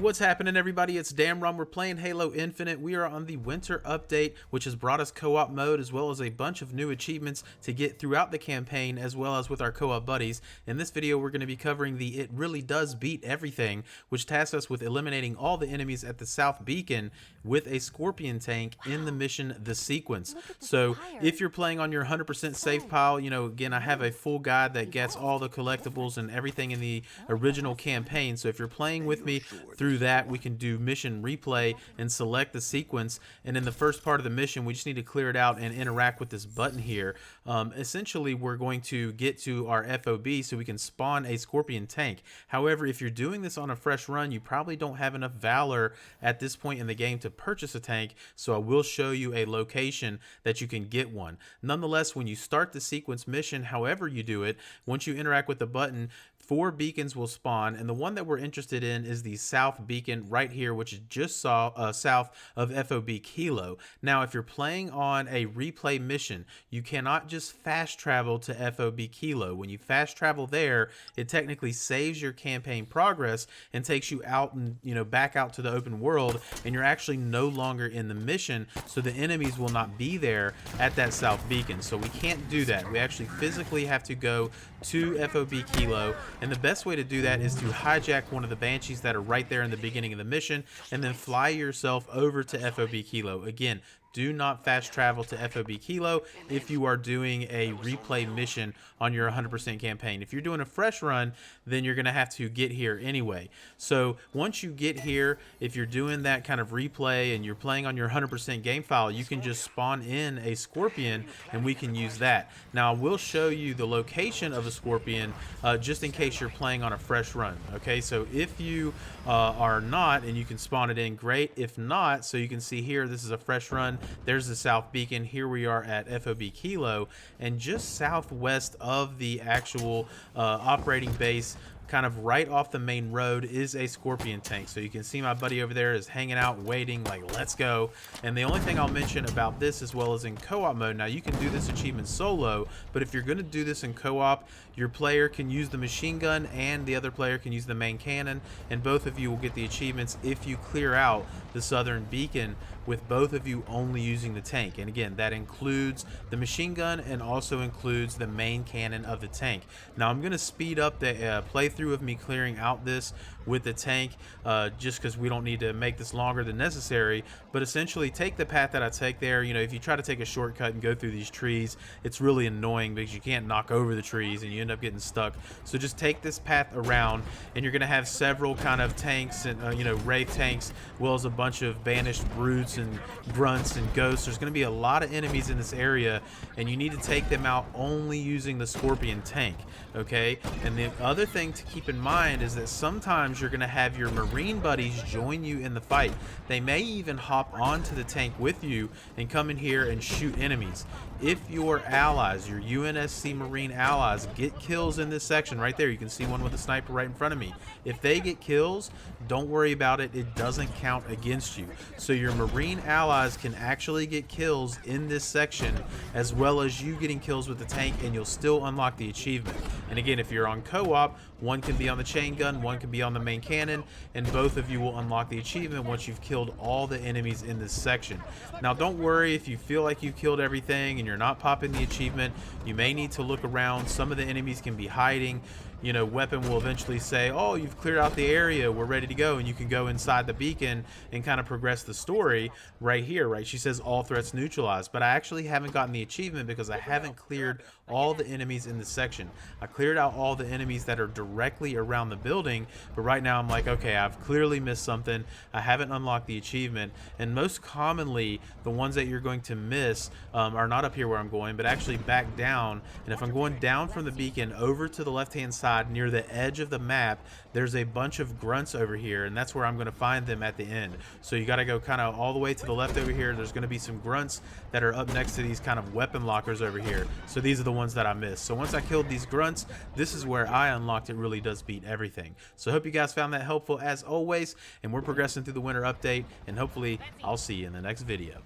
What's happening, everybody? It's Damron. We're playing Halo Infinite. We are on the winter update, which has brought us co-op mode as well as a bunch of new achievements to get throughout the campaign, as well as with our co-op buddies. In this video, we're going to be covering the It Really Does Beat Everything, which tasks us with eliminating all the enemies at the South Beacon with a Scorpion tank in the mission The Sequence. So if you're playing on your 100% save pile, you know, again, I have a full guide that gets all the collectibles and everything in the original campaign. So if you're playing with me through that, we can do mission replay and select the sequence, and in the first part of the mission we just need to clear it out and interact with this button here. Essentially we're going to get to our FOB so we can spawn a Scorpion tank. However, if you're doing this on a fresh run, you probably don't have enough valor at this point in the game to purchase a tank, so I will show you a location that you can get one. Nonetheless, when you start the sequence mission, however you do it, once you interact with the button, 4 beacons will spawn, and the one that we're interested in is the South Beacon right here, which is just south of Fob Kilo. Now, if you're playing on a replay mission, you cannot just fast travel to Fob Kilo. When you fast travel there, it technically saves your campaign progress and takes you out and, you know, back out to the open world, and you're actually no longer in the mission, so the enemies will not be there at that South Beacon. So we can't do that. We actually physically have to go to Fob Kilo. And the best way to do that is to hijack one of the Banshees that are right there in the beginning of the mission and then fly yourself over to Fob Kilo. Again, do not fast travel to Fob Kilo if you are doing a replay mission on your 100% campaign. If you're doing a fresh run, then you're going to have to get here anyway. So once you get here, if you're doing that kind of replay and you're playing on your 100% game file, you can just spawn in a Scorpion and we can use that. Now, I will show you the location of a Scorpion just in case you're playing on a fresh run. Okay, so if you are not and you can spawn it in, great. If not, so you can see here, this is a fresh run. There's the South Beacon. Here we are at Fob Kilo, and just southwest of the actual operating base, kind of right off the main road, is a Scorpion tank. So you can see my buddy over there is hanging out waiting, like, let's go. And the only thing I'll mention about this, as well as in co-op mode, now you can do this achievement solo, but if you're going to do this in co-op, your player can use the machine gun and the other player can use the main cannon, and both of you will get the achievements if you clear out the Southern Beacon with both of you only using the tank. And again, that includes the machine gun and also includes the main cannon of the tank. Now I'm going to speed up the playthrough of me clearing out this with the tank, just because we don't need to make this longer than necessary. But essentially, take the path that I take there. You know, if you try to take a shortcut and go through these trees, it's really annoying because you can't knock over the trees and you end up getting stuck. So just take this path around, and you're going to have several kind of tanks and you know, wraith tanks, as well as a bunch of banished brutes and grunts and ghosts. There's going to be a lot of enemies in this area, and you need to take them out only using the Scorpion tank. Okay, and the other thing to keep in mind is that sometimes you're going to have your Marine buddies join you in the fight. They may even hop onto the tank with you and come in here and shoot enemies. If your allies, your UNSC Marine allies, get kills in this section right there, you can see one with a sniper right in front of me. If they get kills, don't worry about it. It doesn't count against you. So your Marine allies can actually get kills in this section, as well as you getting kills with the tank, and you'll still unlock the achievement. And again, if you're on co-op, one can be on the chain gun, one can be on the main cannon, and both of you will unlock the achievement once you've killed all the enemies in this section. Now, don't worry if you feel like you've killed everything and you're not popping the achievement. You may need to look around. Some of the enemies can be hiding. You know, weapon will eventually say, oh, you've cleared out the area, we're ready to go, and you can go inside the beacon and kind of progress the story right here, right? She says all threats neutralized, but I actually haven't gotten the achievement because I haven't cleared all the enemies in this section. I cleared out all the enemies that are directly around the building, but right now I'm like, okay, I've clearly missed something. I haven't unlocked the achievement, and most commonly the ones that you're going to miss are not up here where I'm going, but actually back down. And if I'm going down from the beacon over to the left-hand side near the edge of the map, there's a bunch of grunts over here, and that's where I'm going to find them at the end. So you got to go kind of all the way to the left over here. There's going to be some grunts that are up next to these kind of weapon lockers over here. So these are the ones that I missed. So once I killed these grunts, this is where I unlocked It Really Does Beat Everything. So I hope you guys found that helpful as always, and we're progressing through the winter update, and hopefully I'll see you in the next video.